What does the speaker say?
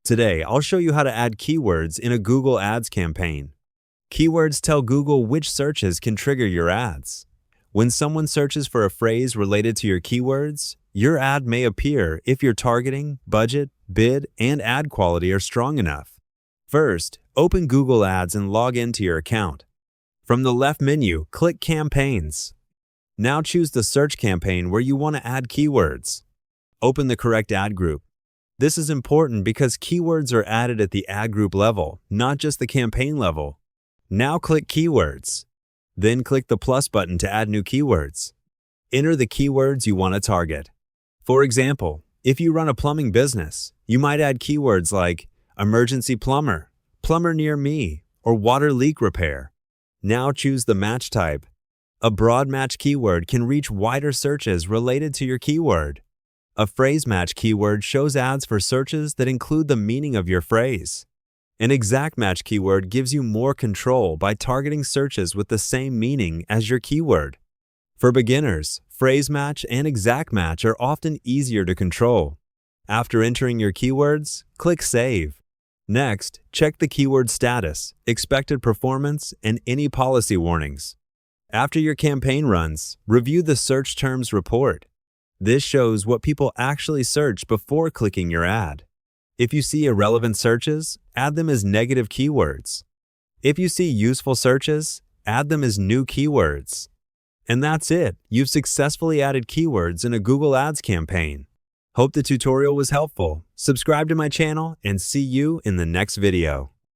Today, I'll show you how to add keywords in a Google Ads campaign. Keywords tell Google which searches can trigger your ads. When someone searches for a phrase related to your keywords, your ad may appear if your targeting, budget, bid, and ad quality are strong enough. First, open Google Ads and log into your account. From the left menu, click Campaigns. Now choose the search campaign where you want to add keywords. Open the correct ad group. This is important because keywords are added at the ad group level, not just the campaign level. Now click Keywords. Then click the plus button to add new keywords. Enter the keywords you want to target. For example, if you run a plumbing business, you might add keywords like emergency plumber, plumber near me, or water leak repair. Now choose the match type. A broad match keyword can reach wider searches related to your keyword. A phrase match keyword shows ads for searches that include the meaning of your phrase. An exact match keyword gives you more control by targeting searches with the same meaning as your keyword. For beginners, phrase match and exact match are often easier to control. After entering your keywords, click Save. Next, check the keyword status, expected performance, and any policy warnings. After your campaign runs, review the search terms report. This shows what people actually search before clicking your ad. If you see irrelevant searches, add them as negative keywords. If you see useful searches, add them as new keywords. And that's it. You've successfully added keywords in a Google Ads campaign. Hope the tutorial was helpful. Subscribe to my channel and see you in the next video.